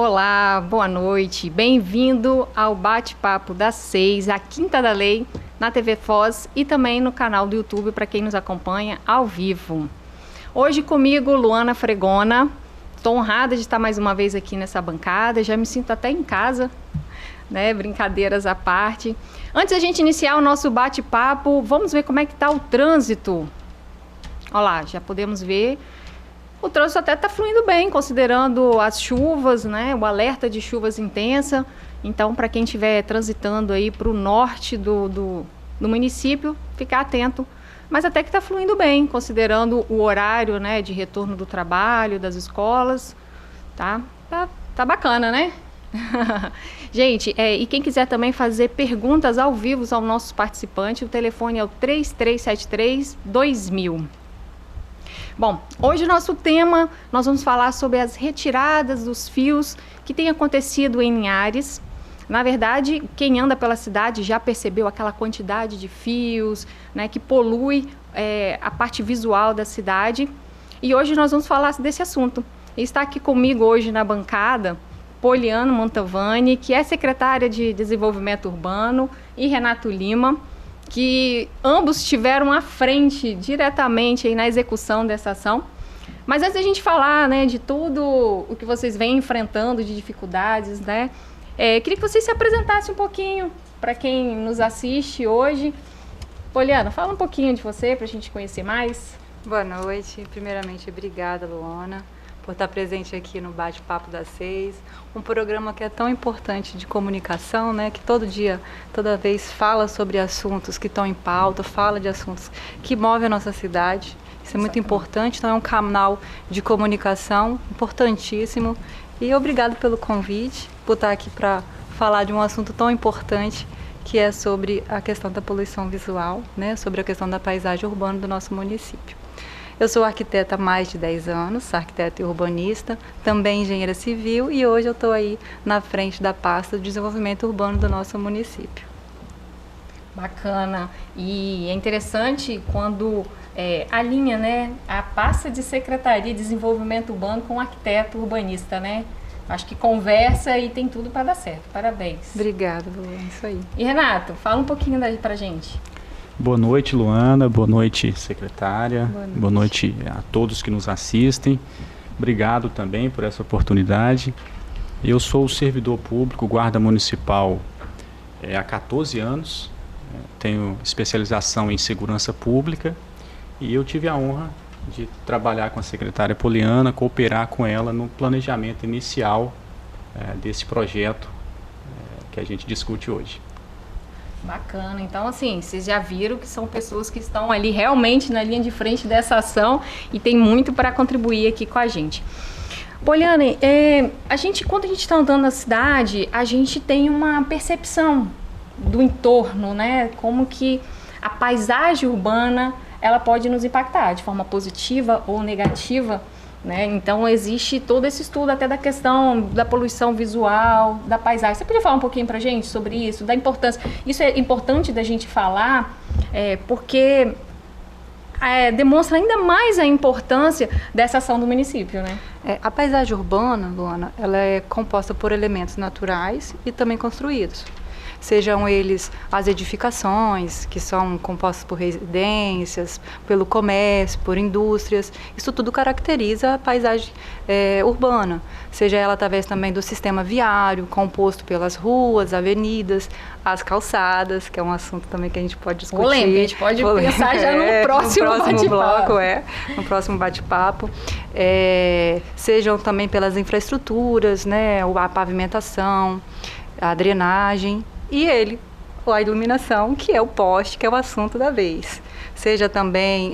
Olá, boa noite. Bem-vindo ao Bate-Papo das 6, a Quinta da Lei, na TV Foz e também no canal do YouTube para quem nos acompanha ao vivo. Hoje comigo, Luana Fregona. Estou honrada de estar mais uma vez aqui nessa bancada, já me sinto até em casa, né? Brincadeiras à parte. Antes da gente iniciar o nosso bate-papo, vamos ver como é que está o trânsito. Olha lá, já podemos ver. O trânsito até está fluindo bem, considerando as chuvas, né? O alerta de chuvas intensa. Então, para quem estiver transitando aí para o norte do município, ficar atento. Mas até que está fluindo bem, considerando o horário, né, de retorno do trabalho, das escolas. Tá bacana, né? Gente, e quem quiser também fazer perguntas ao vivo aos nossos participantes, o telefone é o 3373-2000. Bom, hoje o nosso tema, nós vamos falar sobre as retiradas dos fios que tem acontecido em Linhares. Na verdade, quem anda pela cidade já percebeu aquela quantidade de fios, né, que polui a parte visual da cidade. E hoje nós vamos falar desse assunto. E está aqui comigo hoje na bancada Poliana Montavani, que é secretária de Desenvolvimento Urbano, e Renato Lima, que ambos estiveram à frente diretamente aí na execução dessa ação. Mas antes da gente falar, né, de tudo o que vocês vêm enfrentando de dificuldades, né, queria que vocês se apresentassem um pouquinho para quem nos assiste hoje. Poliana, fala um pouquinho de você para a gente conhecer mais. Boa noite. Primeiramente, obrigada, Luana, por estar presente aqui no Bate-Papo das 6, um programa que é tão importante de comunicação, né, que todo dia, toda vez fala sobre assuntos que estão em pauta, fala de assuntos que movem a nossa cidade. Isso é muito importante, então é um canal de comunicação importantíssimo. E obrigado pelo convite, por estar aqui para falar de um assunto tão importante, que é sobre a questão da poluição visual, né, sobre a questão da paisagem urbana do nosso município. Eu sou arquiteta há mais de 10 anos, arquiteta e urbanista, também engenheira civil, e hoje eu estou aí na frente da pasta de desenvolvimento urbano do nosso município. Bacana. E é interessante quando alinha, né, a pasta de Secretaria de Desenvolvimento Urbano com o arquiteto urbanista, né? Acho que conversa e tem tudo para dar certo. Parabéns. Obrigada, Luana. Isso aí. E Renato, fala um pouquinho daí pra gente. Boa noite, Luana. Boa noite, secretária. Boa noite a todos que nos assistem. Obrigado também por essa oportunidade. Eu sou servidor público, guarda municipal há 14 anos. Tenho especialização em segurança pública e eu tive a honra de trabalhar com a secretária Poliana, cooperar com ela no planejamento inicial desse projeto que a gente discute hoje. Bacana, então assim, vocês já viram que são pessoas que estão ali realmente na linha de frente dessa ação e tem muito para contribuir aqui com a gente. Poliana, quando a gente está andando na cidade, a gente tem uma percepção do entorno, né? Como que a paisagem urbana, ela pode nos impactar de forma positiva ou negativa, né? Então existe todo esse estudo até da questão da poluição visual, da paisagem. Você podia falar um pouquinho pra gente sobre isso, da importância? Isso é importante da gente falar, porque demonstra ainda mais a importância dessa ação do município, né? A paisagem urbana, Luana, ela é composta por elementos naturais e também construídos. Sejam eles as edificações, que são compostas por residências, pelo comércio, por indústrias. Isso tudo caracteriza a paisagem urbana. Seja ela através também do sistema viário, composto pelas ruas, avenidas, as calçadas, que é um assunto também que a gente pode discutir. Polêmica, a gente pode pensar já no próximo bate-papo. No próximo bate-papo. Sejam também pelas infraestruturas, né, a pavimentação, a drenagem. E a iluminação, que é o poste, que é o assunto da vez. Seja também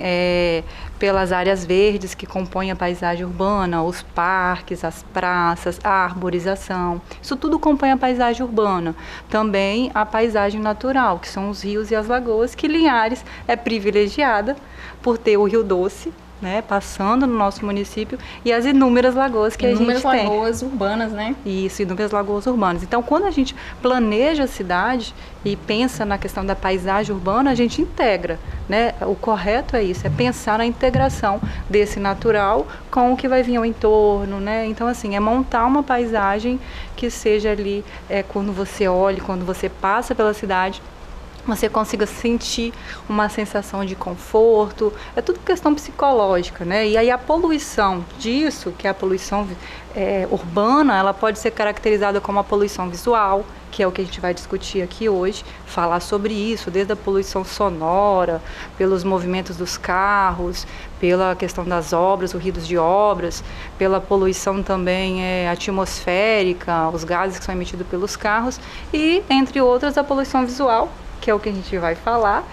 pelas áreas verdes que compõem a paisagem urbana, os parques, as praças, a arborização. Isso tudo compõe a paisagem urbana. Também a paisagem natural, que são os rios e as lagoas, que Linhares é privilegiada por ter o Rio Doce, né, passando no nosso município, e as inúmeras lagoas que a gente tem. Inúmeras lagoas urbanas, né? Isso, inúmeras lagoas urbanas. Então, quando a gente planeja a cidade e pensa na questão da paisagem urbana, a gente integra, né? O correto é isso, é pensar na integração desse natural com o que vai vir ao entorno, né? Então, assim, é montar uma paisagem que seja ali, quando você olha, quando você passa pela cidade, você consiga sentir uma sensação de conforto, é tudo questão psicológica, né? E aí a poluição disso, que é a poluição urbana, ela pode ser caracterizada como a poluição visual, que é o que a gente vai discutir aqui hoje, falar sobre isso, desde a poluição sonora, pelos movimentos dos carros, pela questão das obras, ruídos de obras, pela poluição também atmosférica, os gases que são emitidos pelos carros e, entre outras, a poluição visual, que é o que a gente vai falar,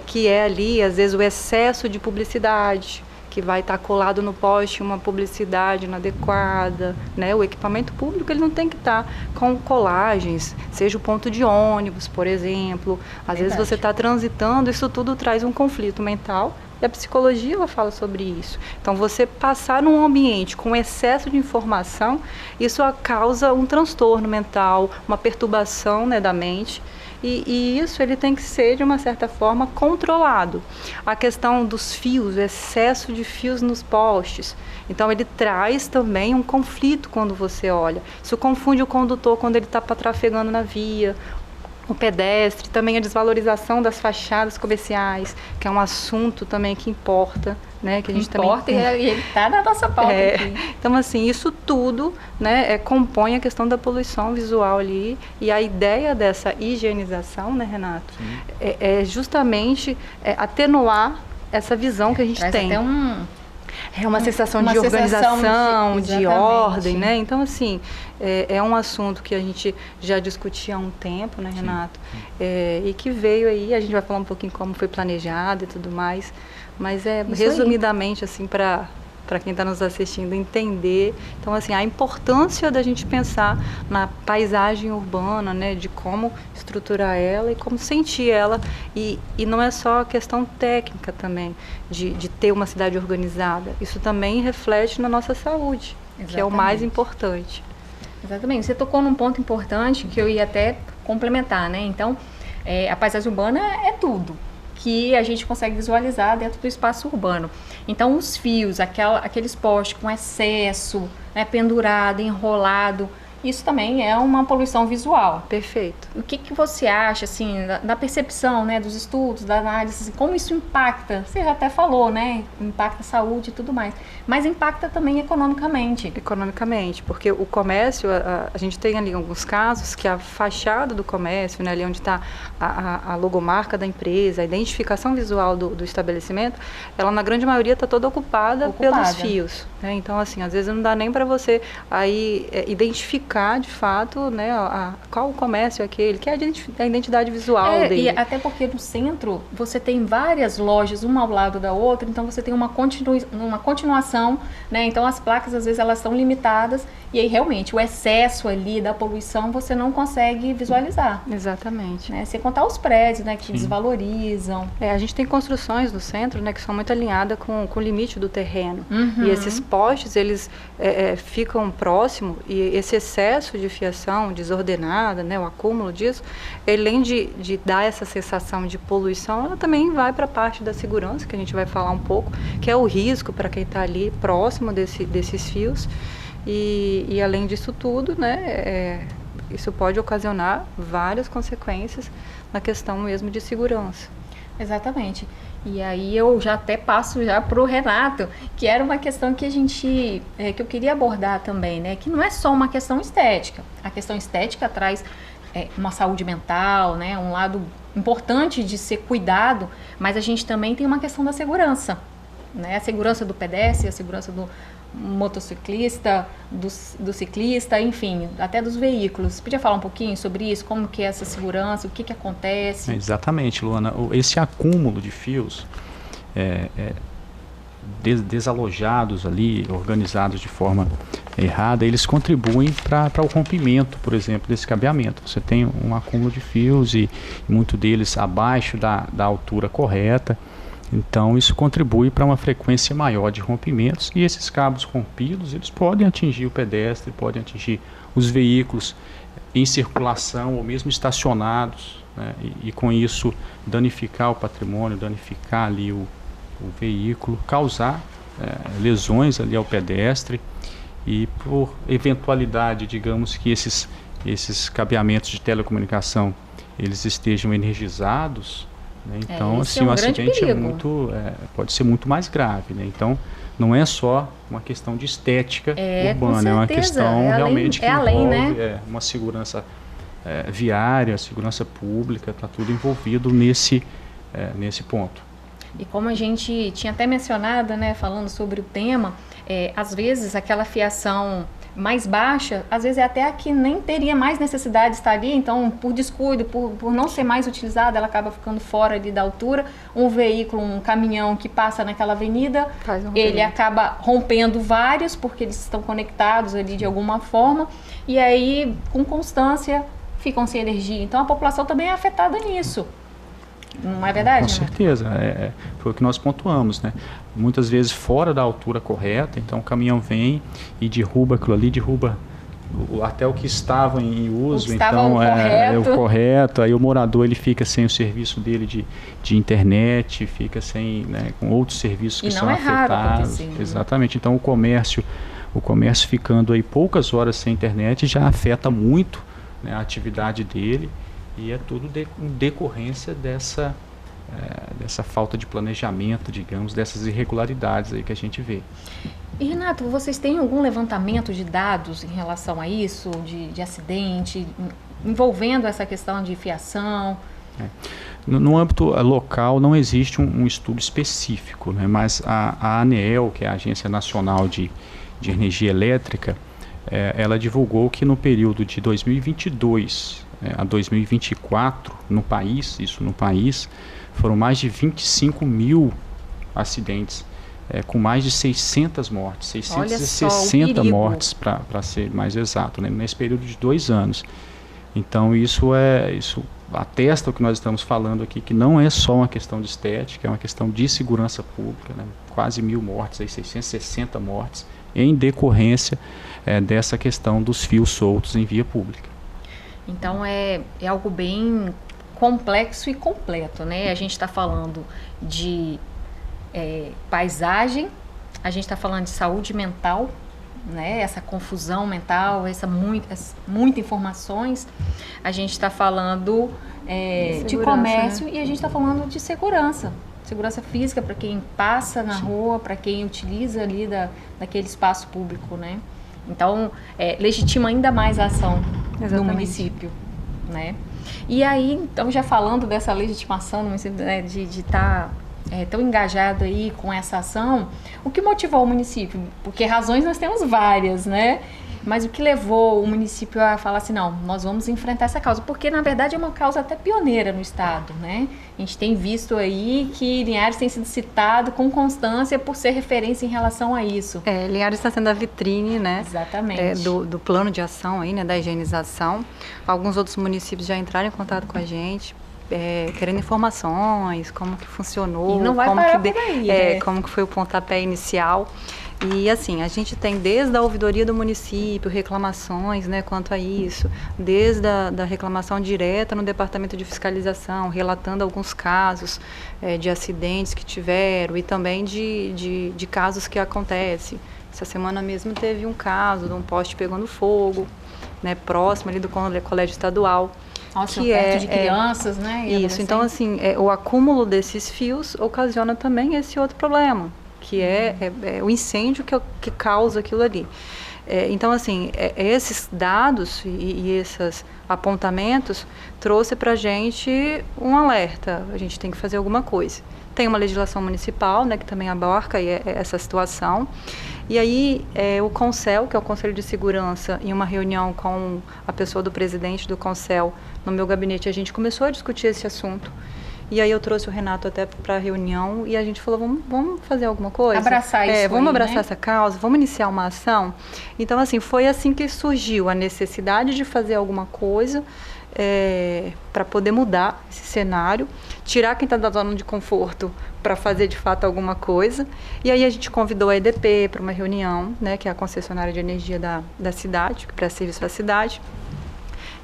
que é ali, às vezes, o excesso de publicidade, que vai estar colado no poste uma publicidade inadequada, né? O equipamento público ele não tem que estar com colagens, seja o ponto de ônibus, por exemplo. Às vezes você está transitando, isso tudo traz um conflito mental. E a psicologia ela fala sobre isso. Então, você passar num ambiente com excesso de informação, isso causa um transtorno mental, uma perturbação, né, da mente. E isso ele tem que ser, de uma certa forma, controlado. A questão dos fios, o excesso de fios nos postes. Então, ele traz também um conflito quando você olha. Isso confunde o condutor quando ele está trafegando na via. O pedestre, também a desvalorização das fachadas comerciais, que é um assunto também que importa, né? Que a gente importa também... e ele está na nossa pauta aqui. Então, assim, isso tudo, né, compõe a questão da poluição visual ali, e a ideia dessa higienização, né, Renato, é justamente atenuar essa visão que a gente tem. Até uma sensação de organização, de ordem, né? Então, assim, é um assunto que a gente já discutia há um tempo, né, Renato? E que veio aí, a gente vai falar um pouquinho como foi planejado e tudo mais, mas resumidamente, assim, para quem está nos assistindo entender. Então, assim, a importância da gente pensar na paisagem urbana, né, de como estruturar ela e como sentir ela. E não é só a questão técnica também, de ter uma cidade organizada. Isso também reflete na nossa saúde, que é o mais importante. Exatamente. Você tocou num ponto importante que eu ia até complementar, né? Então, a paisagem urbana é tudo que a gente consegue visualizar dentro do espaço urbano. Então, os fios, aqueles postes com excesso, né, pendurado, enrolado, isso também é uma poluição visual. Perfeito. O que você acha, assim, da percepção, né, dos estudos, da análise, assim, como isso impacta? Você já até falou, né, impacta a saúde e tudo mais, mas impacta também economicamente. Economicamente, porque o comércio, a gente tem ali alguns casos que a fachada do comércio, né, ali onde está a logomarca da empresa, a identificação visual do estabelecimento, ela na grande maioria está toda ocupada pelos fios, né? Então, assim, às vezes não dá nem para você aí identificar de fato, né, qual o comércio é aquele, que é a identidade visual dele. E até porque no centro você tem várias lojas, uma ao lado da outra, então você tem uma continuação, né, então as placas às vezes elas estão limitadas e aí realmente o excesso ali da poluição você não consegue visualizar. Exatamente. Né, sem contar os prédios, né, que desvalorizam. A gente tem construções no centro, né, que são muito alinhadas com o limite do terreno. E esses postes, eles ficam próximos e esse excesso de fiação desordenada, né, o acúmulo disso, além de dar essa sensação de poluição, ela também vai para a parte da segurança, que a gente vai falar um pouco, que é o risco para quem está ali próximo desses fios. E além disso tudo, né, isso pode ocasionar várias consequências na questão mesmo de segurança. Exatamente. E aí eu já até passo já para o Renato, que era uma questão que que eu queria abordar também, né? Que não é só uma questão estética. A questão estética traz uma saúde mental, né? Um lado importante de ser cuidado, mas a gente também tem uma questão da segurança, né? A segurança do pedestre, a segurança do motociclista, do ciclista, enfim, até dos veículos. Você podia falar um pouquinho sobre isso, como que é essa segurança, o que acontece? Exatamente, Luana. Esse acúmulo de fios desalojados ali, organizados de forma errada, eles contribuem para o rompimento, por exemplo, desse cabeamento. Você tem um acúmulo de fios e muito deles abaixo da altura correta. Então isso contribui para uma frequência maior de rompimentos, e esses cabos rompidos, eles podem atingir o pedestre, podem atingir os veículos em circulação ou mesmo estacionados, né, e com isso danificar o patrimônio, danificar ali o veículo, causar lesões ali ao pedestre. E por eventualidade, digamos que esses cabeamentos de telecomunicação eles estejam energizados, né? Então assim, o acidente pode ser muito mais grave, né? Então não é só uma questão de estética urbana, é uma questão realmente que envolve uma segurança viária, segurança pública, está tudo envolvido nesse ponto. E como a gente tinha até mencionado, né, falando sobre o tema, às vezes aquela fiação mais baixa, às vezes é até a que nem teria mais necessidade de estar ali, então por descuido, por não ser mais utilizada, ela acaba ficando fora ali da altura. Um veículo, um caminhão que passa naquela avenida, ele acaba rompendo vários, porque eles estão conectados ali de alguma forma, e aí com constância ficam sem energia. Então a população também é afetada nisso. Não é verdade? Com certeza, foi o que nós pontuamos, né? Muitas vezes fora da altura correta, então o caminhão vem e derruba aquilo ali, derruba até o que estava em uso, então é o correto, aí o morador ele fica sem o serviço dele de internet, fica sem, né, com outros serviços que são afetados. Exatamente, então o comércio ficando aí poucas horas sem internet já afeta muito, né, a atividade dele. E é tudo em decorrência dessa falta de planejamento, digamos, dessas irregularidades aí que a gente vê. E Renato, vocês têm algum levantamento de dados em relação a isso, de acidente, envolvendo essa questão de fiação? No âmbito local não existe um estudo específico, né? Mas a ANEEL, que é a Agência Nacional de Energia Elétrica, ela divulgou que no período de 2022 a 2024 no país, foram mais de 25 mil acidentes, com mais de 600 mortes, 660 mortes para ser mais exato, né, nesse período de 2 anos. Então isso atesta o que nós estamos falando aqui, que não é só uma questão de estética, é uma questão de segurança pública, né, quase 1.000 mortes, 660 mortes, em decorrência dessa questão dos fios soltos em via pública. Então é algo bem complexo e completo, né? A gente está falando de paisagem, a gente está falando de saúde mental, né? Essa confusão mental, muitas informações. A gente está falando de comércio, né? E a gente está falando de segurança física para quem passa na rua, para quem utiliza ali daquele espaço público, né? Então, legitima ainda mais a ação no município, né? E aí, então, já falando dessa legitimação no município, né, de estar tão engajado aí com essa ação, o que motivou o município? Porque razões nós temos várias, né? Mas o que levou o município a falar assim, não, nós vamos enfrentar essa causa? Porque, na verdade, é uma causa até pioneira no estado, né? A gente tem visto aí que Linhares tem sido citado com constância por ser referência em relação a isso. Linhares está sendo a vitrine, né? Exatamente. Do plano de ação aí, né? Da higienização. Alguns outros municípios já entraram em contato com a gente, querendo informações, como que funcionou, e não vai parar por aí, né? Como que foi o pontapé inicial. E assim, a gente tem desde a ouvidoria do município, reclamações, né, quanto a isso, desde da reclamação direta no departamento de fiscalização, relatando alguns casos de acidentes que tiveram e também de casos que acontecem. Essa semana mesmo teve um caso de um poste pegando fogo, né, próximo ali do colégio estadual. Nossa, que perto de crianças, né? Isso, então assim, o acúmulo desses fios ocasiona também esse outro problema, que é o incêndio que causa aquilo ali. Então, assim, esses dados e esses apontamentos trouxe para a gente um alerta. A gente tem que fazer alguma coisa. Tem uma legislação municipal, né, que também abarca essa situação. E aí, o CONCEL, que é o Conselho de Segurança, em uma reunião com a pessoa do presidente do CONCEL, no meu gabinete, a gente começou a discutir esse assunto. E aí eu trouxe o Renato até para a reunião e a gente falou, vamos fazer alguma coisa? Abraçar isso vamos abraçar, né? Essa causa, vamos iniciar uma ação. Então, assim, foi assim que surgiu a necessidade de fazer alguma coisa. para poder mudar esse cenário, tirar quem está da zona de conforto para fazer de fato alguma coisa. E aí a gente convidou a EDP para uma reunião, né, que é a concessionária de energia da cidade, que presta serviço à cidade.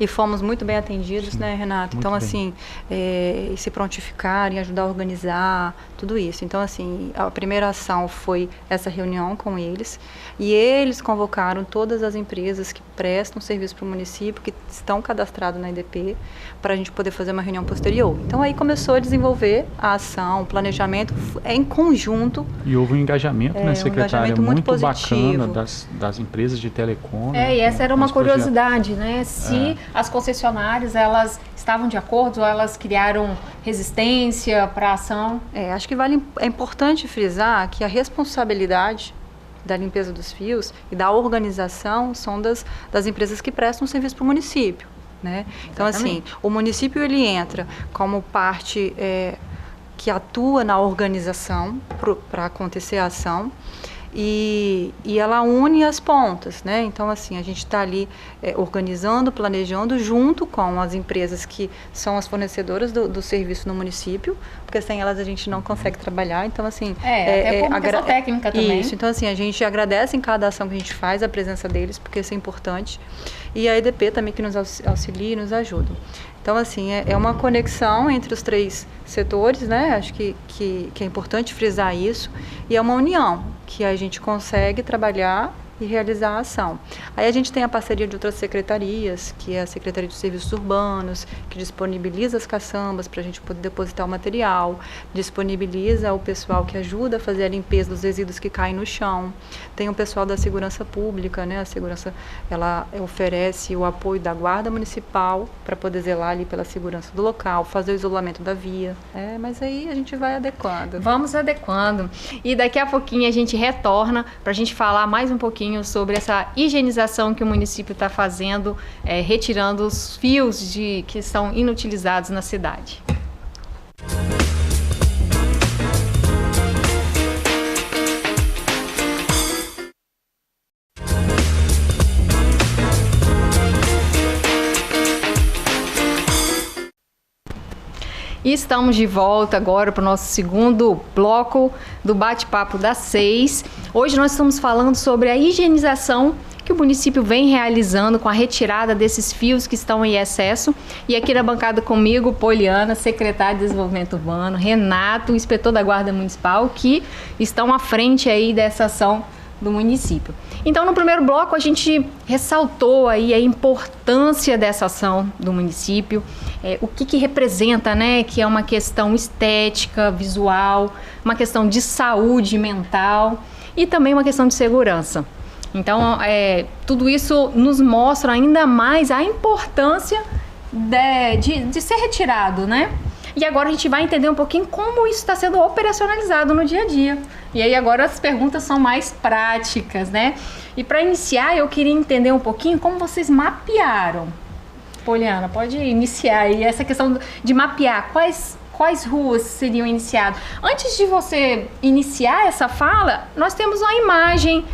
E fomos muito bem atendidos, né, Renato? Então, assim, e se prontificarem, ajudar a organizar, tudo isso. Então, assim, a primeira ação foi essa reunião com eles, e eles convocaram todas as empresas que prestam serviço para o município, que estão cadastradas na EDP, para a gente poder fazer uma reunião posterior. Então, aí começou a desenvolver a ação, o planejamento em conjunto. E houve um engajamento, né, secretária? Muito positivo. Bacana das empresas de telecom. E essa era uma curiosidade, né? Se as concessionárias, elas estavam de acordo ou elas criaram resistência para a ação? Acho que é importante frisar que a responsabilidade da limpeza dos fios e da organização são das empresas que prestam serviço para o município, né? Então, assim, o município ele entra como parte que atua na organização para acontecer a ação. E ela une as pontas, né? Então, assim, a gente está ali organizando, planejando junto com as empresas que são as fornecedoras do serviço no município, porque sem elas a gente não consegue trabalhar. Então, assim... até como questão técnica também. Isso, então, assim, a gente agradece em cada ação que a gente faz a presença deles, porque isso é importante. E a EDP também que nos auxilia e nos ajuda. Então, assim, é uma conexão entre os três setores, né? Acho que é importante frisar isso. E é uma união que a gente consegue trabalhar e realizar a ação. Aí a gente tem a parceria de outras secretarias, que é a Secretaria de Serviços Urbanos, que disponibiliza as caçambas para a gente poder depositar o material, disponibiliza o pessoal que ajuda a fazer a limpeza dos resíduos que caem no chão. Tem o pessoal da Segurança Pública, né? A Segurança, ela oferece o apoio da Guarda Municipal para poder zelar ali pela segurança do local, fazer o isolamento da via. Mas aí a gente vai adequando. Vamos adequando. E daqui a pouquinho a gente retorna para a gente falar mais um pouquinho sobre essa higienização que o município está fazendo, retirando os fios que são inutilizados na cidade. E estamos de volta agora para o nosso segundo bloco do Bate-Papo das 6. Hoje nós estamos falando sobre a higienização que o município vem realizando com a retirada desses fios que estão em excesso. E aqui na bancada comigo, Poliana, secretária de Desenvolvimento Urbano, Renato, inspetor da Guarda Municipal, que estão à frente aí dessa ação do município. Então, no primeiro bloco, a gente ressaltou aí a importância dessa ação do município, o que representa, né, que é uma questão estética, visual, uma questão de saúde mental e também uma questão de segurança. Então, tudo isso nos mostra ainda mais a importância de ser retirado, né? E agora a gente vai entender um pouquinho como isso está sendo operacionalizado no dia a dia. E aí agora as perguntas são mais práticas, né? E para iniciar, eu queria entender um pouquinho como vocês mapearam. Poliana, pode iniciar aí essa questão de mapear quais ruas seriam iniciadas. Antes de você iniciar essa fala, nós temos uma imagem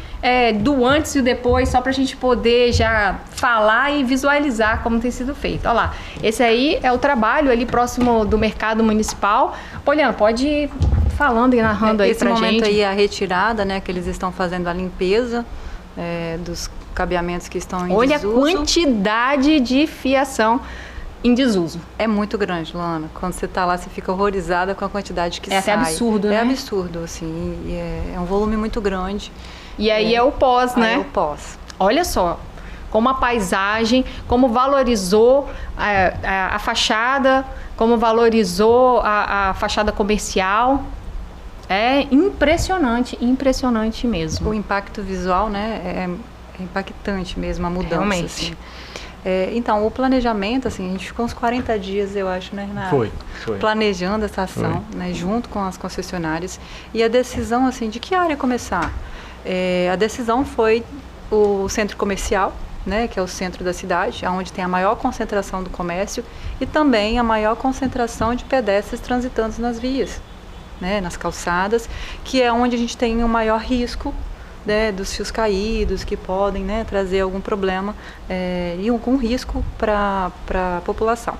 do antes e o depois, só para a gente poder já falar e visualizar como tem sido feito. Olha lá, esse aí é o trabalho ali próximo do mercado municipal. Poliana, pode ir falando e narrando aí pra gente. Esse momento aí é a retirada, né, que eles estão fazendo a limpeza dos cabeamentos que estão em Olha desuso. Olha a quantidade de fiação em desuso. É muito grande, Luana. Quando você está lá, você fica horrorizada com a quantidade que sai. É até absurdo, né? É absurdo, assim. É um volume muito grande. E aí é o pós, né? É o pós. Olha só, como a paisagem, como valorizou a fachada, como valorizou a fachada comercial. É impressionante, impressionante mesmo. O impacto visual, né, é impactante mesmo, a mudança. Realmente. Assim. Então, o planejamento, assim, a gente ficou uns 40 dias, eu acho, né, Renato? Foi. Planejando essa ação, né, junto com as concessionárias. E a decisão, assim, de que área começar? A decisão foi o centro comercial, né, que é o centro da cidade, onde tem a maior concentração do comércio e também a maior concentração de pedestres transitantes nas vias, né, nas calçadas, que é onde a gente tem o maior risco né, dos fios caídos que podem, né, trazer algum problema e algum risco para a população.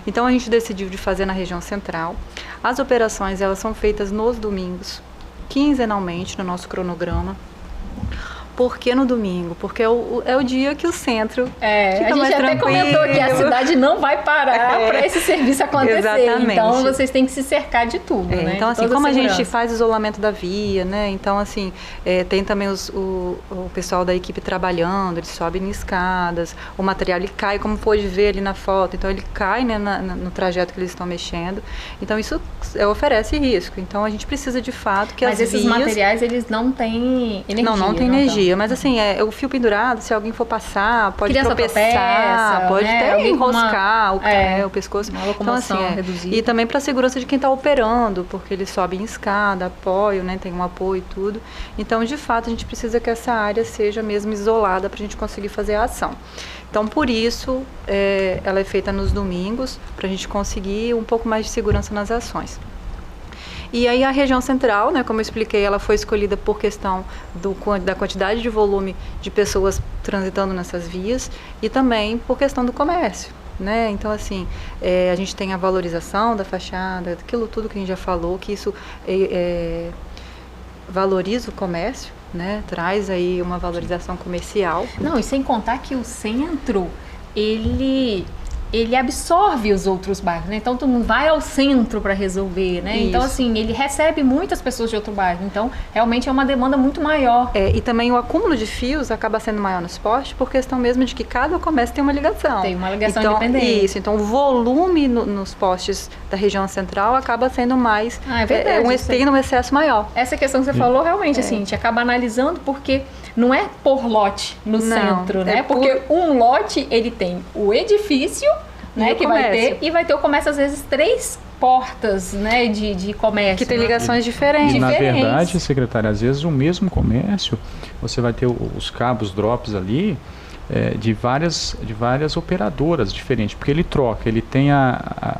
Então a gente decidiu de fazer na região central. As operações elas são feitas nos domingos, quinzenalmente no nosso cronograma. Por que no domingo? Porque é o dia que o centro fica mais tranquilo. A gente até comentou que a cidade não vai parar para esse serviço acontecer. Exatamente. Então, vocês têm que se cercar de tudo, né? Então, assim, como a gente faz isolamento da via, né? Então, assim, tem também o pessoal da equipe trabalhando, eles sobem em escadas, o material ele cai, como pôde ver ali na foto, então ele cai, né, no trajeto que eles estão mexendo. Então, isso oferece risco. Então, a gente precisa, de fato, que as vias... Mas esses materiais, eles não têm energia. Não tem energia. Mas assim, o fio pendurado, se alguém for passar, pode tropeçar, pode até enroscar o pescoço. Uma locomoção então, assim, reduzida. E também para a segurança de quem está operando, porque eles sobem em escada, apoio, né, tem um apoio e tudo. Então, de fato, a gente precisa que essa área seja mesmo isolada para a gente conseguir fazer a ação. Então, por isso, ela é feita nos domingos, para a gente conseguir um pouco mais de segurança nas ações. E aí a região central, né, como eu expliquei, ela foi escolhida por questão da quantidade de volume de pessoas transitando nessas vias e também por questão do comércio, né? Então, assim, a gente tem a valorização da fachada, aquilo tudo que a gente já falou, que isso valoriza o comércio, né? Traz aí uma valorização comercial. Não, e sem contar que o centro, ele absorve os outros bairros, né? Então, tu não vai ao centro para resolver, né? Isso. Então, assim, ele recebe muitas pessoas de outro bairro. Então, realmente é uma demanda muito maior. E também o acúmulo de fios acaba sendo maior nos postes por questão mesmo de que cada comércio tem uma ligação. Tem uma ligação independente. Isso. Então, o volume nos postes da região central acaba sendo mais... é verdade. Tem um excesso maior. Essa questão que você falou, realmente, assim, a gente acaba analisando porque não é por lote no centro, né? Porque um lote, ele tem o edifício, né, que vai ter, e vai ter o comércio, às vezes, 3 portas, né, de comércio. Que tem ligações diferentes. E, na verdade, secretária, às vezes o mesmo comércio, você vai ter os cabos drops ali, de várias operadoras diferentes, porque ele troca, ele tem a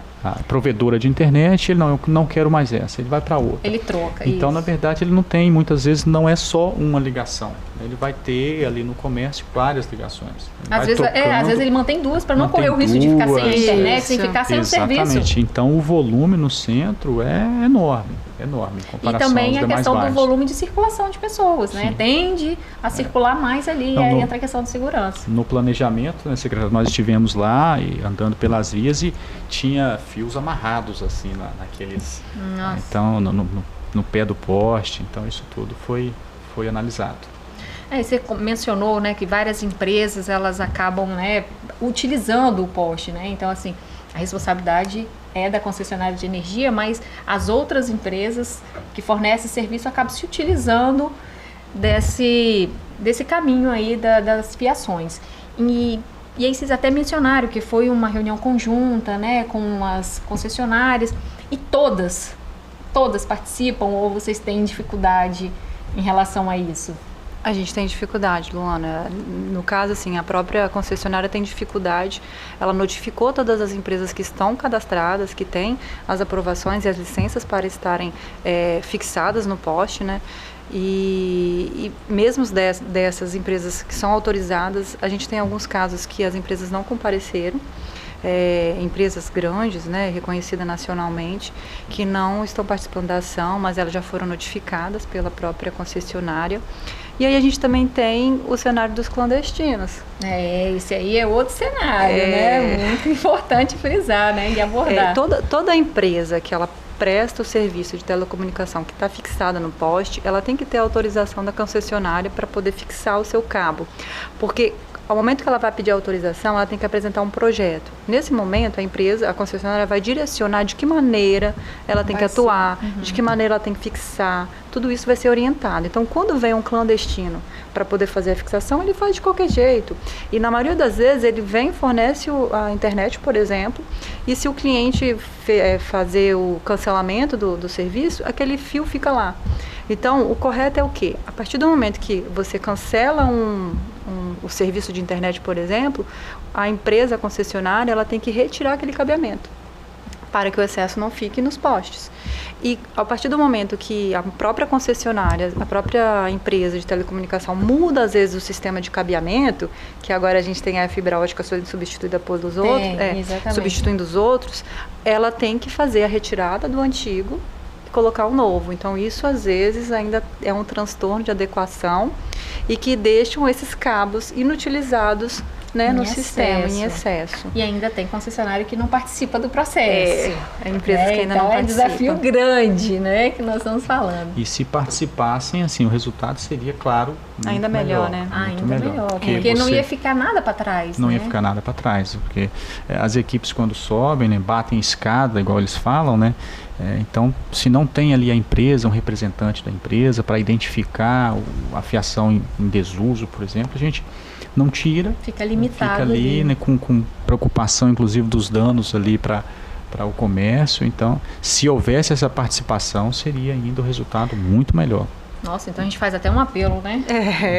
provedora de internet, ele não quero mais essa, ele vai para outra. Ele troca, então, na verdade, ele não tem, muitas vezes, não é só uma ligação. Ele vai ter ali no comércio várias ligações. Às vezes ele mantém 2 para não correr o risco de ficar sem a internet, sem ficar sem o serviço. Exatamente. Então, o volume no centro é enorme em comparação aos demais bairros. E também a questão do volume de circulação de pessoas, né? Tende a circular mais ali, e aí entra a questão de segurança. No planejamento, né, secretário, nós estivemos lá andando pelas vias e tinha fios amarrados assim naqueles... Nossa. Então, no pé do poste, então isso tudo foi analisado. Você mencionou, né, que várias empresas elas acabam, né, utilizando o poste, né? Então, assim, a responsabilidade é da concessionária de energia, mas as outras empresas que fornecem serviço acabam se utilizando desse caminho aí das fiações. E aí vocês até mencionaram que foi uma reunião conjunta, né, com as concessionárias, e todas participam, ou vocês têm dificuldade em relação a isso? A gente tem dificuldade, Luana. No caso, assim, a própria concessionária tem dificuldade. Ela notificou todas as empresas que estão cadastradas, que têm as aprovações e as licenças para estarem fixadas no poste, né? E mesmo dessas empresas que são autorizadas, a gente tem alguns casos que as empresas não compareceram. Empresas grandes, né, reconhecidas nacionalmente, que não estão participando da ação, mas elas já foram notificadas pela própria concessionária. E aí a gente também tem o cenário dos clandestinos. Esse aí é outro cenário, né? Muito importante frisar, né, e abordar. Toda empresa que ela presta o serviço de telecomunicação que está fixada no poste, ela tem que ter autorização da concessionária para poder fixar o seu cabo. Porque ao momento que ela vai pedir autorização, ela tem que apresentar um projeto. Nesse momento, a concessionária vai direcionar de que maneira ela tem que atuar, de que maneira ela tem que fixar. Tudo isso vai ser orientado. Então, quando vem um clandestino para poder fazer a fixação, ele faz de qualquer jeito. E na maioria das vezes, ele vem e fornece a internet, por exemplo, e se o cliente fazer o cancelamento do serviço, aquele fio fica lá. Então, o correto é o quê? A partir do momento que você cancela o serviço de internet, por exemplo, a empresa, a concessionária, ela tem que retirar aquele cabeamento. para que o excesso não fique nos postes. E a partir do momento que a própria concessionária, a própria empresa de telecomunicação muda às vezes o sistema de cabeamento, que agora a gente tem a fibra ótica substituída por dos outros, substituindo os outros, ela tem que fazer a retirada do antigo e colocar o novo. Então isso às vezes ainda é um transtorno de adequação e que deixam esses cabos inutilizados, né, no sistema, em excesso. E ainda tem concessionário que não participa do processo. É empresas que ainda então não participam. É desafio grande, né, que nós estamos falando. E se participassem, assim, o resultado seria, claro, ainda melhor, né? Ainda melhor. Porque não ia ficar nada para trás, Não né? ia ficar nada para trás, porque as equipes quando sobem, né, batem escada, igual eles falam, né? Então, se não tem ali a empresa, um representante da empresa para identificar a fiação em desuso, por exemplo, a gente não tira. Fica limitado. Fica ali, né, com preocupação, inclusive, dos danos ali para o comércio. Então, se houvesse essa participação, seria ainda o resultado muito melhor. Nossa, então a gente faz até um apelo, né?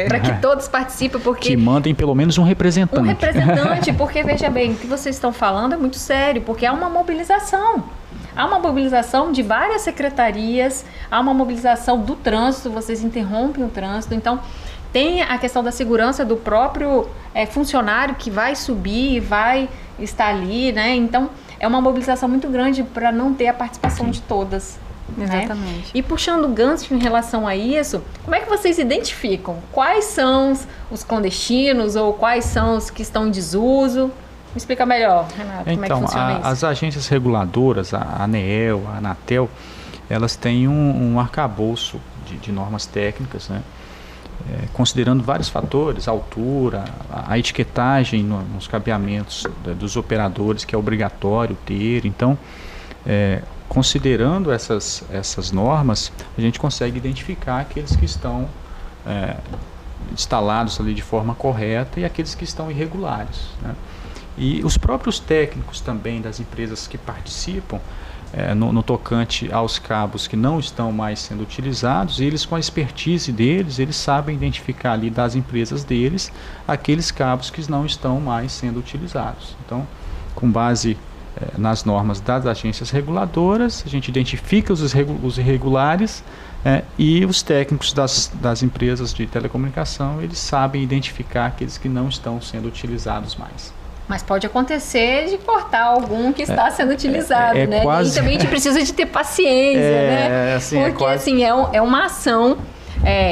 Para que todos participem, porque... Que mandem pelo menos um representante. Um representante, porque, veja bem, o que vocês estão falando é muito sério, porque há uma mobilização. Há uma mobilização de várias secretarias, há uma mobilização do trânsito, vocês interrompem o trânsito, então tem a questão da segurança do próprio funcionário que vai subir e vai estar ali, né? Então é uma mobilização muito grande para não ter a participação de todas. Exatamente. Né? E puxando o gancho em relação a isso, como é que vocês identificam? Quais são os clandestinos ou quais são os que estão em desuso? Me explica melhor, Renato, como é que funciona isso? As agências reguladoras, a ANEEL, a Anatel, elas têm um arcabouço de normas técnicas, né? Considerando vários fatores, a altura, a etiquetagem nos cabeamentos dos operadores, que é obrigatório ter. Então, considerando essas normas, a gente consegue identificar aqueles que estão instalados ali de forma correta e aqueles que estão irregulares, né? E os próprios técnicos também das empresas que participam no tocante aos cabos que não estão mais sendo utilizados, eles com a expertise deles, eles sabem identificar ali das empresas deles aqueles cabos que não estão mais sendo utilizados. Então, com base nas normas das agências reguladoras, a gente identifica os irregulares e os técnicos das empresas de telecomunicação, eles sabem identificar aqueles que não estão sendo utilizados mais. Mas pode acontecer de cortar algum que está sendo utilizado, né? Quase... E também a gente precisa de ter paciência, né? Assim, porque assim, é uma ação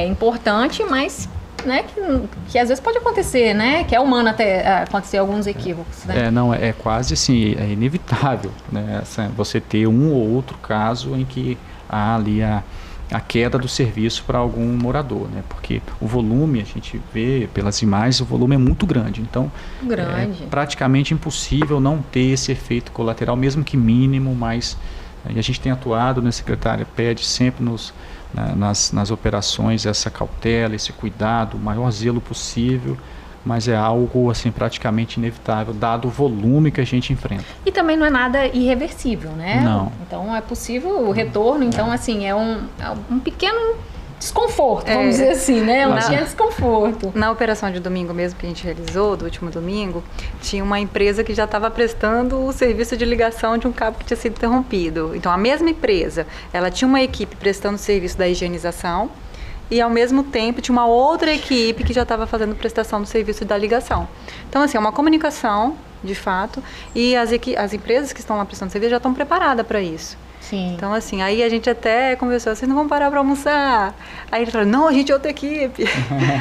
importante, mas né, que às vezes pode acontecer, né? Que é humano até acontecer alguns equívocos, né? É quase assim, é inevitável, né? Você ter um ou outro caso em que há ali a queda do serviço para algum morador, né? Porque o volume, a gente vê pelas imagens, o volume é muito grande, então é praticamente impossível não ter esse efeito colateral, mesmo que mínimo, mas e a gente tem atuado, né, secretária, pede sempre nas operações essa cautela, esse cuidado, o maior zelo possível, mas é algo assim praticamente inevitável, dado o volume que a gente enfrenta. E também não é nada irreversível, né? Não. Então é possível o retorno, então assim, é um pequeno desconforto, vamos dizer assim, né? Um pequeno desconforto. Na operação de domingo mesmo que a gente realizou, do último domingo, tinha uma empresa que já estava prestando o serviço de ligação de um cabo que tinha sido interrompido. Então a mesma empresa, ela tinha uma equipe prestando o serviço da higienização, e ao mesmo tempo tinha uma outra equipe que já estava fazendo prestação do serviço da ligação. Então assim, é uma comunicação, de fato, e as empresas que estão lá prestando serviço já estão preparadas para isso. Sim. Então assim, aí a gente até conversou, vocês não vão parar para almoçar? Aí ele falou, não, a gente é outra equipe.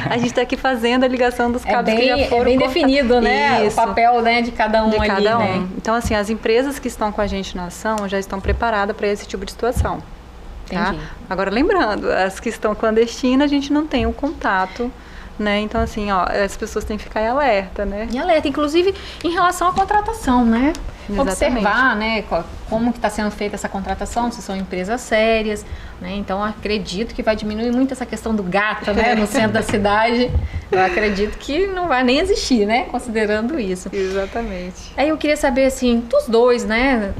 A gente está aqui fazendo a ligação dos cabos que já foram bem definido, né? Isso. O papel, né, de cada um ali, né? Então assim, as empresas que estão com a gente na ação já estão preparadas para esse tipo de situação. Tá? Agora, lembrando, as que estão clandestinas, a gente não tem o contato, né? Então, assim, as pessoas têm que ficar em alerta, né? Em alerta, inclusive em relação à contratação, né? Exatamente. Observar, né, como que está sendo feita essa contratação, se são empresas sérias, né? Então, acredito que vai diminuir muito essa questão do gato, né, no centro da cidade. Eu acredito que não vai nem existir, né, considerando isso. Exatamente. Aí eu queria saber, assim, dos dois, né,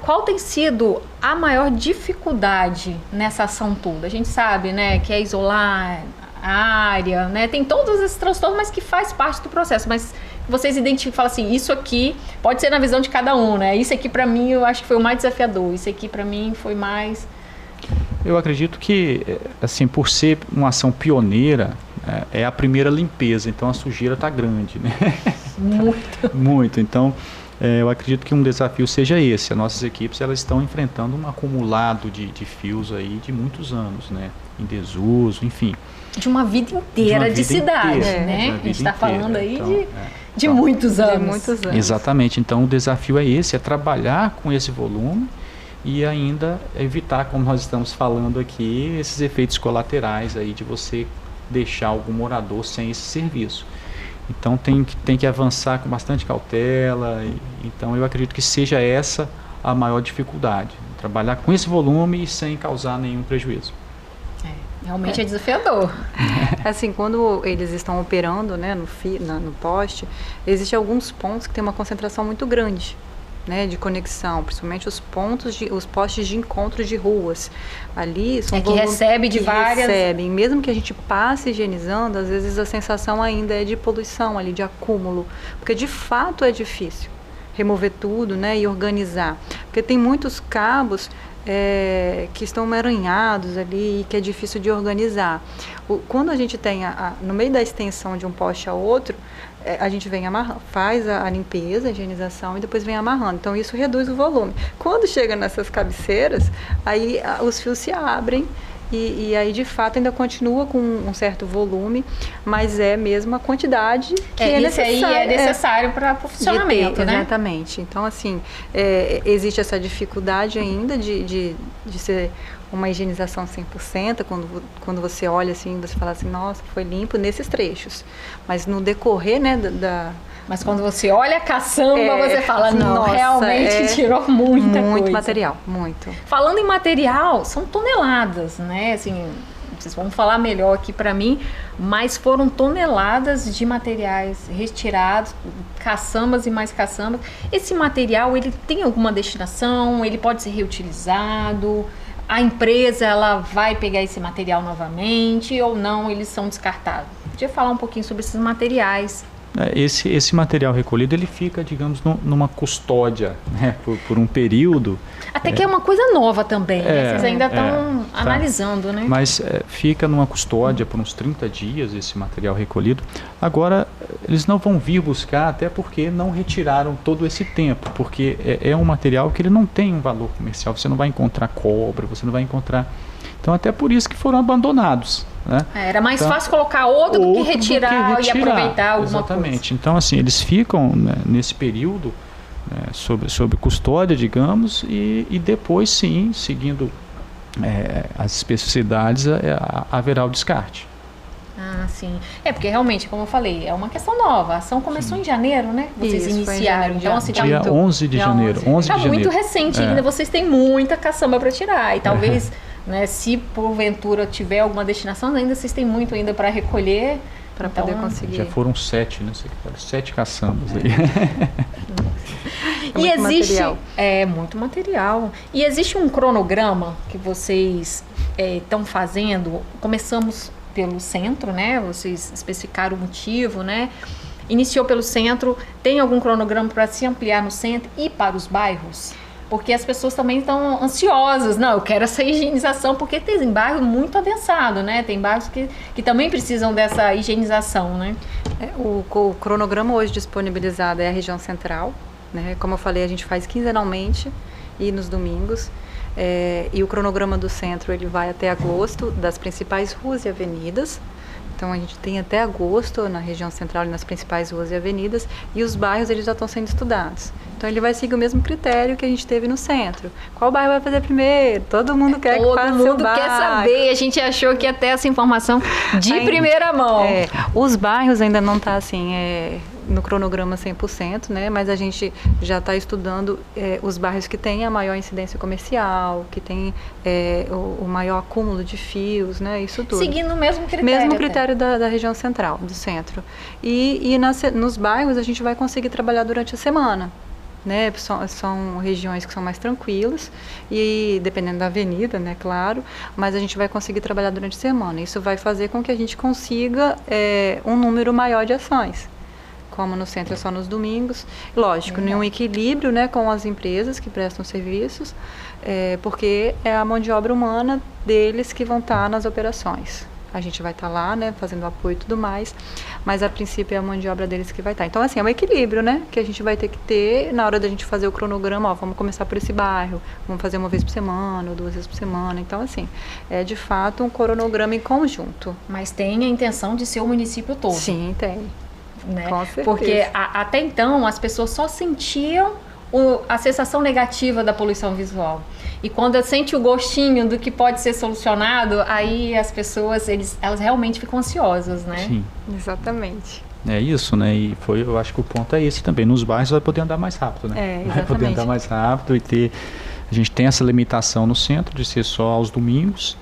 qual tem sido a maior dificuldade nessa ação toda? A gente sabe, né, que é isolar a área, né, tem todos esses transtornos, mas que faz parte do processo, mas vocês identificam, falam assim, isso aqui pode ser na visão de cada um, né? Isso aqui para mim eu acho que foi o mais desafiador, isso aqui para mim foi mais... Eu acredito que, assim, por ser uma ação pioneira, é a primeira limpeza, então a sujeira está grande, né? Muito. Muito, então eu acredito que um desafio seja esse. As nossas equipes, elas estão enfrentando um acumulado de fios aí de muitos anos, né? Em desuso, enfim. De uma vida inteira de cidade, né? A gente está falando aí então, de muitos anos. De muitos anos. Exatamente, então o desafio é esse, é trabalhar com esse volume e ainda evitar, como nós estamos falando aqui, esses efeitos colaterais aí de você deixar algum morador sem esse serviço. Então tem que avançar com bastante cautela, então eu acredito que seja essa a maior dificuldade, trabalhar com esse volume e sem causar nenhum prejuízo. Realmente é desafiador. Assim, quando eles estão operando, né, no poste, existem alguns pontos que tem uma concentração muito grande, né, de conexão, principalmente os postes de encontro de ruas. Ali são que recebe de várias... Recebem. Mesmo que a gente passe higienizando, às vezes a sensação ainda é de poluição ali, de acúmulo, porque de fato é difícil remover tudo, né, e organizar. Porque tem muitos cabos que estão emaranhados ali e que é difícil de organizar. Quando a gente tem, no meio da extensão de um poste a outro, a gente vem faz a limpeza, a higienização e depois vem amarrando. Então isso reduz o volume. Quando chega nessas cabeceiras, aí os fios se abrem e aí de fato ainda continua com um certo volume, mas é mesmo a quantidade que é necessária. Isso aí é necessário para o funcionamento, né? Exatamente. Então assim, existe essa dificuldade ainda de ser uma higienização 100%, quando você olha assim, você fala assim, nossa, foi limpo nesses trechos. Mas no decorrer, né, Mas quando você olha a caçamba, você fala, não, nossa, realmente tirou muita coisa. Muito material, muito. Falando em material, são toneladas, né? Assim, vocês vão falar melhor aqui para mim, mas foram toneladas de materiais retirados, caçambas e mais caçambas. Esse material, ele tem alguma destinação? Ele pode ser reutilizado? A empresa, ela vai pegar esse material novamente ou não, eles são descartados? Podia falar um pouquinho sobre esses materiais. Esse material recolhido, ele fica, digamos, numa custódia, né, por um período. Até que é uma coisa nova também, né? Vocês ainda estão analisando, né? Mas fica numa custódia por uns 30 dias esse material recolhido. Agora, eles não vão vir buscar, até porque não retiraram todo esse tempo, porque é um material que ele não tem um valor comercial, você não vai encontrar cobre, você não vai encontrar... Então, até por isso que foram abandonados. Né? Era mais fácil colocar outro do que retirar e aproveitar alguma Exatamente. coisa. Então, assim, eles ficam, né, nesse período, né, sob custódia, digamos, e depois, sim, seguindo as especificidades, haverá o descarte. Ah, sim. Porque realmente, como eu falei, é uma questão nova. A ação começou em janeiro, né? Vocês iniciaram. Então, assim, dia 11 de janeiro. Está muito recente ainda. Vocês têm muita caçamba para tirar. E talvez... Né, se porventura tiver alguma destinação, ainda vocês têm muito ainda para recolher para poder conseguir. Já foram 7, né? 7 caçambas aí. E existe muito material. E existe um cronograma que vocês estão fazendo. Começamos pelo centro, né? Vocês especificaram o motivo, né? Iniciou pelo centro. Tem algum cronograma para se ampliar no centro e para os bairros? Porque as pessoas também estão ansiosas. Não, eu quero essa higienização, porque tem bairro muito adensado, né? Tem bairros que também precisam dessa higienização, né? O cronograma hoje disponibilizado é a região central, né? Como eu falei, a gente faz quinzenalmente e nos domingos. E o cronograma do centro, ele vai até agosto, das principais ruas e avenidas. Então, a gente tem até agosto na região central e nas principais ruas e avenidas, e os bairros eles já estão sendo estudados. Então, ele vai seguir o mesmo critério que a gente teve no centro. Qual bairro vai fazer primeiro? Todo mundo quer que faça seu bairro. Todo mundo quer saber. A gente achou que ia ter essa informação de primeira mão. Os bairros ainda não estão assim, no cronograma 100%, né? Mas a gente já está estudando os bairros que têm a maior incidência comercial, que tem o maior acúmulo de fios, né? Isso tudo. Seguindo o mesmo critério. Mesmo critério da região central, do centro. E nos bairros a gente vai conseguir trabalhar durante a semana. Né? São regiões que são mais tranquilas e dependendo da avenida, né, claro, mas a gente vai conseguir trabalhar durante a semana. Isso vai fazer com que a gente consiga um número maior de ações. como no centro é só nos domingos. Lógico, em um equilíbrio, né, com as empresas que prestam serviços, porque é a mão de obra humana deles que vão estar nas operações. A gente vai estar lá, né, fazendo apoio e tudo mais, mas a princípio é a mão de obra deles que vai estar. Então, assim, é um equilíbrio, né, que a gente vai ter que ter na hora da gente fazer o cronograma, vamos começar por esse bairro, vamos fazer uma vez por semana ou 2 vezes por semana. Então, assim, é de fato um cronograma em conjunto. Mas tem a intenção de ser o município todo. Sim, tem. Né? Com certeza. Porque até então as pessoas só sentiam a sensação negativa da poluição visual. E quando sente o gostinho do que pode ser solucionado, aí as pessoas, elas realmente ficam ansiosas, né? Sim. Exatamente. É isso, né? E eu acho que o ponto é esse também. Nos bairros vai poder andar mais rápido, né? Exatamente. Vai poder andar mais rápido e a gente tem essa limitação no centro de ser só aos domingos.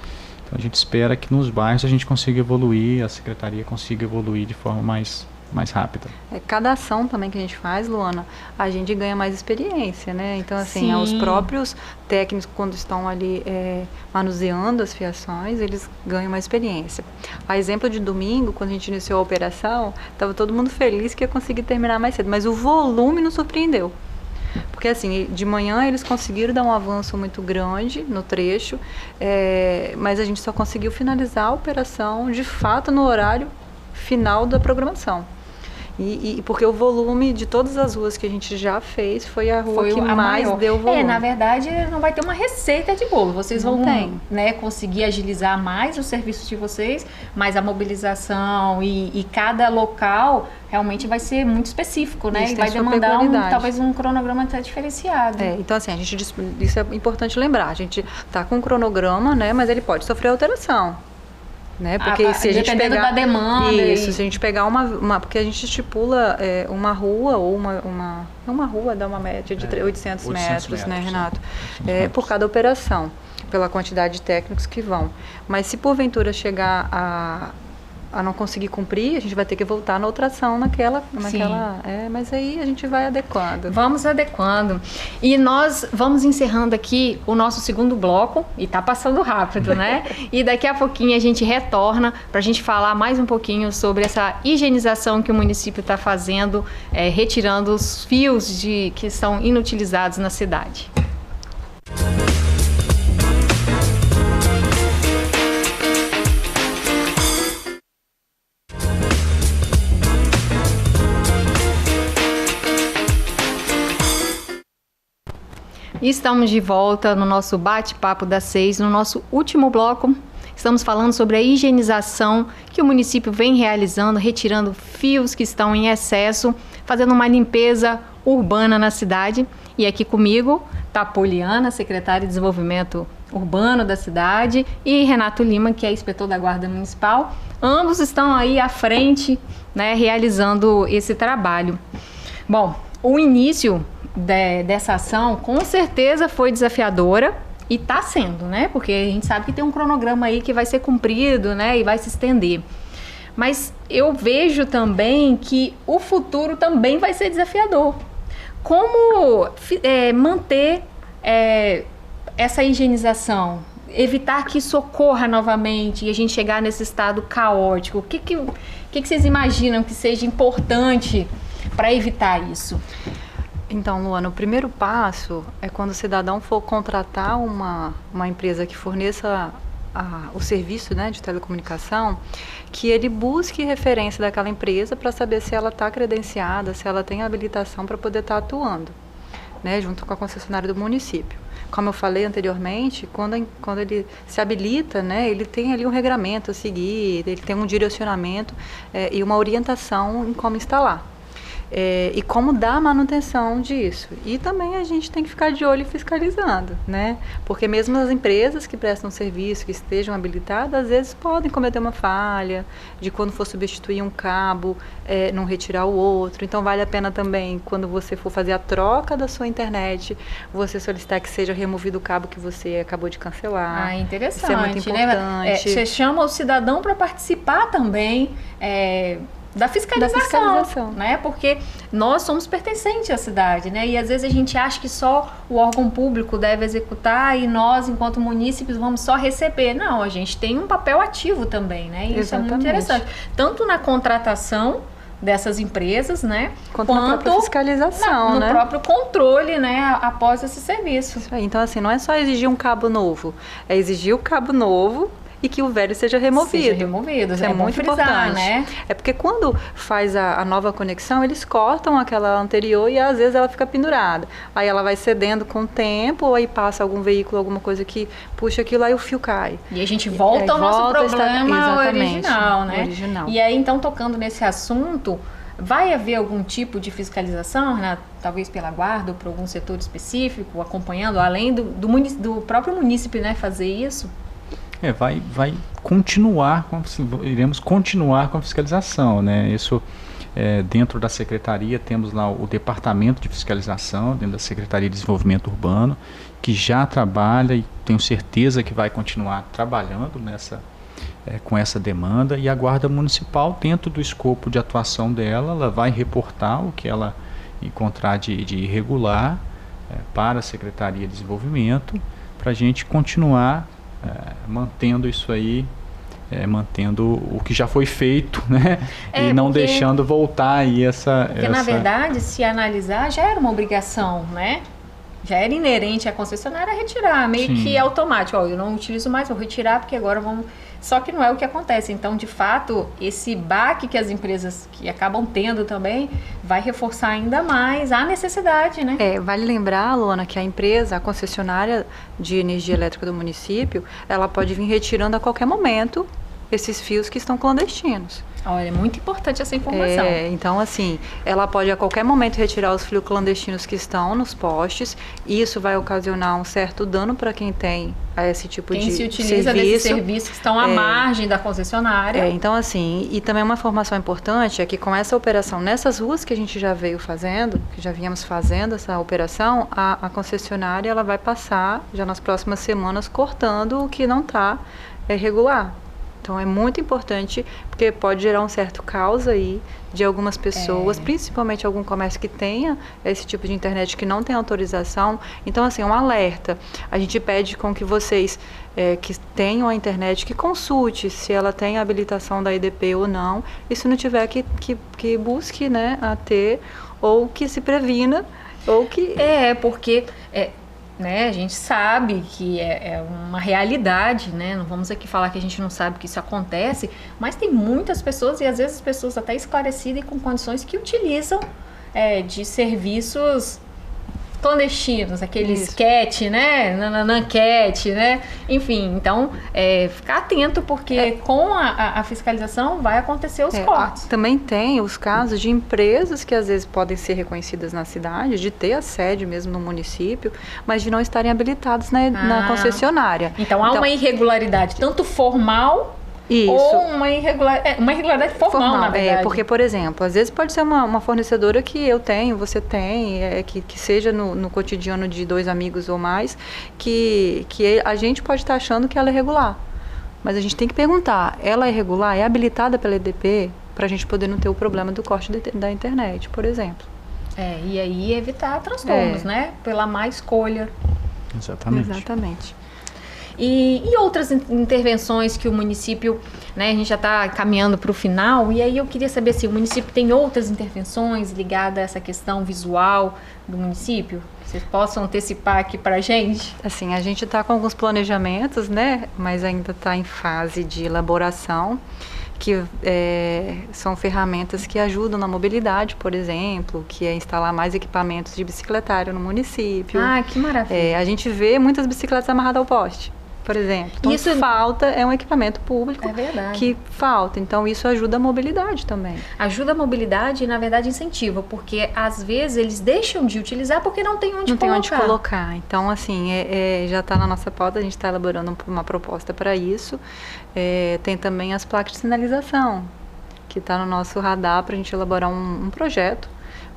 Então a gente espera que nos bairros a gente consiga evoluir, a secretaria consiga evoluir de forma mais rápida. Cada ação também que a gente faz, Luana, a gente ganha mais experiência, né? Então, assim, os próprios técnicos, quando estão ali manuseando as fiações, eles ganham mais experiência. A exemplo de domingo, quando a gente iniciou a operação, estava todo mundo feliz que ia conseguir terminar mais cedo, mas o volume nos surpreendeu. Porque, assim, de manhã eles conseguiram dar um avanço muito grande no trecho, mas a gente só conseguiu finalizar a operação, de fato, no horário final da programação. E porque o volume de todas as ruas que a gente já fez foi a rua que mais deu volume. Na verdade, não vai ter uma receita de bolo. Vocês vão, né, conseguir agilizar mais os serviços de vocês, mas a mobilização e cada local realmente vai ser muito específico, né? Isso, e vai demandar talvez um cronograma até diferenciado. Então, assim, isso é importante lembrar. A gente está com um cronograma, né, mas ele pode sofrer alteração. Né? Porque se a gente pegar da demanda. Se a gente pegar porque a gente estipula uma rua ou uma rua dá uma média de 800 metros, né, Renato? Por cada operação, pela quantidade de técnicos que vão. Mas se porventura chegar a não conseguir cumprir, a gente vai ter que voltar na outra ação naquela mas aí a gente vai adequando. Vamos adequando. E nós vamos encerrando aqui o nosso segundo bloco, e tá passando rápido, né? E daqui a pouquinho a gente retorna para a gente falar mais um pouquinho sobre essa higienização que o município está fazendo, retirando os fios que são inutilizados na cidade. E estamos de volta no nosso bate-papo das 6, no nosso último bloco. Estamos falando sobre a higienização que o município vem realizando, retirando fios que estão em excesso, fazendo uma limpeza urbana na cidade. E aqui comigo está a Poliana, secretária de Desenvolvimento Urbano da cidade, e Renato Lima, que é inspetor da Guarda Municipal. Ambos estão aí à frente, né, realizando esse trabalho. Bom, o início dessa ação com certeza foi desafiadora e está sendo, né? Porque a gente sabe que tem um cronograma aí que vai ser cumprido, né? E vai se estender. Mas eu vejo também que o futuro também vai ser desafiador. Como manter essa higienização? Evitar que isso ocorra novamente e a gente chegar nesse estado caótico. O que vocês imaginam que seja importante para evitar isso? Então, Luana, o primeiro passo é quando o cidadão for contratar uma empresa que forneça o serviço, né, de telecomunicação, que ele busque referência daquela empresa para saber se ela está credenciada, se ela tem habilitação para poder estar atuando, né, junto com a concessionária do município. Como eu falei anteriormente, quando ele se habilita, né, ele tem ali um regramento a seguir, ele tem um direcionamento e uma orientação em como instalar. E como dar a manutenção disso. E também a gente tem que ficar de olho e fiscalizando, né? Porque mesmo as empresas que prestam serviço, que estejam habilitadas, às vezes podem cometer uma falha de quando for substituir um cabo, não retirar o outro. Então vale a pena também, quando você for fazer a troca da sua internet, você solicitar que seja removido o cabo que você acabou de cancelar. Interessante. Isso é muito importante. Você chama o cidadão para participar também da fiscalização, né? Porque nós somos pertencentes à cidade, né? E às vezes a gente acha que só o órgão público deve executar e nós, enquanto munícipes, vamos só receber. Não, a gente tem um papel ativo também, né? E isso é muito interessante. Tanto na contratação, dessas empresas, né? Quanto na própria fiscalização, no né? próprio controle, né? Após esse serviço. Isso aí. Então, assim, não é só exigir um cabo novo, é exigir o cabo novo e que o velho seja removido. Seja removido, isso é muito frisar, importante, né? É porque quando faz a nova conexão, eles cortam aquela anterior e às vezes ela fica pendurada. Aí ela vai cedendo com o tempo, ou aí passa algum veículo, alguma coisa que puxa aquilo, aí o fio cai. E a gente volta ao nosso problema original, né? Original. E aí, então, tocando nesse assunto, vai haver algum tipo de fiscalização, Renato? Talvez pela guarda ou por algum setor específico, acompanhando, além do próprio munícipe, né, fazer isso? Vai continuar, iremos continuar com a fiscalização, né? Isso, dentro da secretaria, temos lá o departamento de fiscalização, dentro da Secretaria de Desenvolvimento Urbano, que já trabalha e tenho certeza que vai continuar trabalhando com essa demanda, e a Guarda Municipal, dentro do escopo de atuação dela, ela vai reportar o que ela encontrar de irregular para a Secretaria de Desenvolvimento, para a gente continuar mantendo isso aí, mantendo o que já foi feito, né? E não deixando voltar aí Porque, na verdade, se analisar, já era uma obrigação, né? Já era inerente à concessionária retirar, meio que automático. Eu não utilizo mais, vou retirar porque agora vamos... Só que não é o que acontece. Então, de fato, esse baque que as empresas que acabam tendo também vai reforçar ainda mais a necessidade, né? Vale lembrar, Luana, que a empresa, a concessionária de energia elétrica do município, ela pode vir retirando a qualquer momento esses fios que estão clandestinos. Olha, é muito importante essa informação. Então, assim, ela pode a qualquer momento retirar os fios clandestinos que estão nos postes, e isso vai ocasionar um certo dano para quem tem esse tipo de serviço. Quem se utiliza desses serviços que estão à margem da concessionária. Então, assim, e também uma informação importante é que com essa operação, nessas ruas que a gente já veio fazendo, que já viemos fazendo essa operação, a concessionária ela vai passar, já nas próximas semanas, cortando o que não está regular. Então é muito importante, porque pode gerar um certo caos aí de algumas pessoas, principalmente algum comércio que tenha esse tipo de internet que não tem autorização. Então, assim, um alerta. A gente pede com que vocês que tenham a internet, que consulte se ela tem a habilitação da EDP ou não, e se não tiver, que busque, né, a ter, ou que se previna, ou que... Porque... né, a gente sabe que é uma realidade, né? Não vamos aqui falar que a gente não sabe que isso acontece, mas tem muitas pessoas, e às vezes pessoas até esclarecidas e com condições, que utilizam de serviços clandestinos, aqueles cat, né? Nananã-cat, né? Enfim, então, ficar atento, porque com a fiscalização vai acontecer os cortes. Também tem os casos de empresas que às vezes podem ser reconhecidas na cidade, de ter a sede mesmo no município, mas de não estarem habilitados na concessionária. Então, há uma irregularidade, tanto formal... Isso. Ou uma irregularidade formal, na verdade. Porque, por exemplo, às vezes pode ser uma fornecedora que eu tenho, você tem, que seja no cotidiano de dois amigos ou mais, que a gente pode estar achando que ela é regular. Mas a gente tem que perguntar, ela é regular, é habilitada pela EDP, para a gente poder não ter o problema do corte da internet, por exemplo. E aí evitar transtornos, né? Pela má escolha. Exatamente. E outras intervenções que o município, né, a gente já está caminhando para o final, e aí eu queria saber se o município tem outras intervenções ligadas a essa questão visual do município? Vocês possam antecipar aqui para a gente? Assim, a gente está com alguns planejamentos, né, mas ainda está em fase de elaboração, que são ferramentas que ajudam na mobilidade, por exemplo, que é instalar mais equipamentos de bicicletário no município. Que maravilha! A gente vê muitas bicicletas amarradas ao poste, por exemplo. Então, isso falta, é um equipamento público que falta. Então, isso ajuda a mobilidade também. Ajuda a mobilidade e, na verdade, incentiva, porque, às vezes, eles deixam de utilizar porque não tem onde colocar. Então, assim, já está na nossa pauta, a gente está elaborando uma proposta para isso. Tem também as placas de sinalização, que está no nosso radar para a gente elaborar um projeto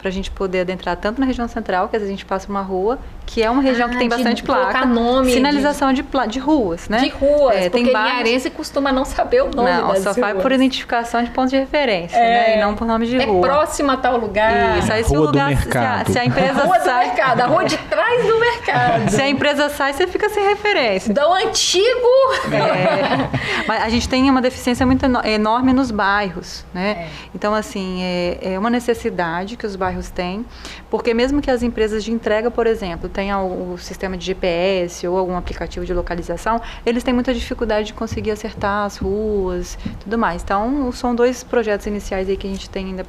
para a gente poder adentrar tanto na região central, que às vezes a gente passa uma rua, que é uma região que tem bastante placa. Colocar nome. Sinalização de ruas, né? De ruas, porque tem linharense costuma não saber o nome das ruas. Não, só vai por identificação de pontos de referência, né? E não por nome de rua. É próxima a tal lugar. Isso, aí se o lugar, se a empresa rua sai... do mercado, a rua de trás do mercado. Se a empresa sai, você fica sem referência. Do antigo... Mas a gente tem uma deficiência muito enorme nos bairros, né? Então, assim, é uma necessidade que os bairros têm, porque mesmo que as empresas de entrega, por exemplo, tenham o sistema de GPS ou algum aplicativo de localização, eles têm muita dificuldade de conseguir acertar as ruas e tudo mais. Então, são 2 projetos iniciais aí que a gente tem ainda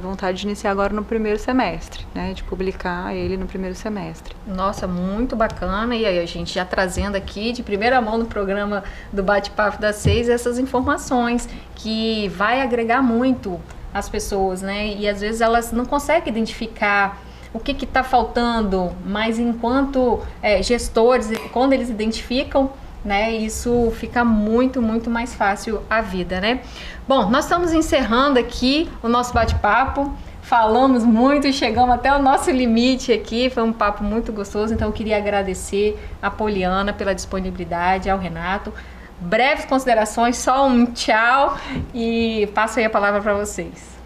vontade de iniciar agora no primeiro semestre, né? De publicar ele no primeiro semestre. Nossa, muito bacana. E aí a gente já trazendo aqui de primeira mão no programa do Bate-Papo das 6 essas informações que vai agregar muito as pessoas, né? E às vezes elas não conseguem identificar o que está faltando, mas enquanto gestores, quando eles identificam, né, isso fica muito, muito mais fácil a vida, né? Bom, nós estamos encerrando aqui o nosso bate-papo. Falamos muito e chegamos até o nosso limite aqui. Foi um papo muito gostoso, então eu queria agradecer a Poliana pela disponibilidade, ao Renato. Breves considerações, só um tchau e passo aí a palavra para vocês.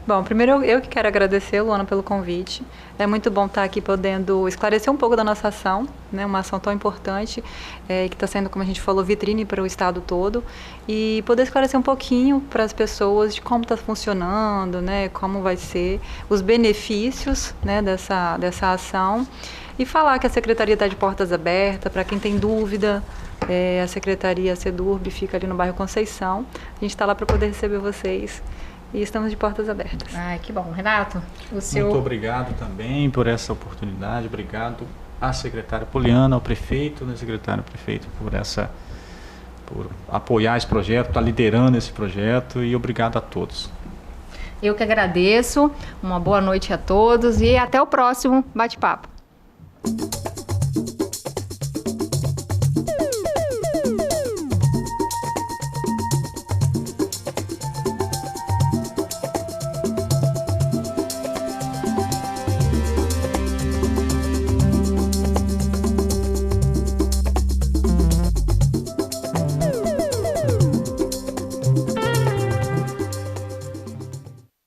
Bom, primeiro eu que quero agradecer, Luana, pelo convite. É muito bom estar aqui podendo esclarecer um pouco da nossa ação, né? Uma ação tão importante, que está sendo, como a gente falou, vitrine para o estado todo, e poder esclarecer um pouquinho para as pessoas de como está funcionando, né? Como vai ser os benefícios, né, dessa ação, e falar que a Secretaria está de portas abertas para quem tem dúvida. A Secretaria Sedurb fica ali no bairro Conceição. A gente está lá para poder receber vocês. E estamos de portas abertas. Ai, que bom. Renato, Muito obrigado também por essa oportunidade. Obrigado à secretária Poliana, ao prefeito, né, secretário prefeito, por apoiar esse projeto, por estar liderando esse projeto, e obrigado a todos. Eu que agradeço. Uma boa noite a todos e até o próximo bate-papo.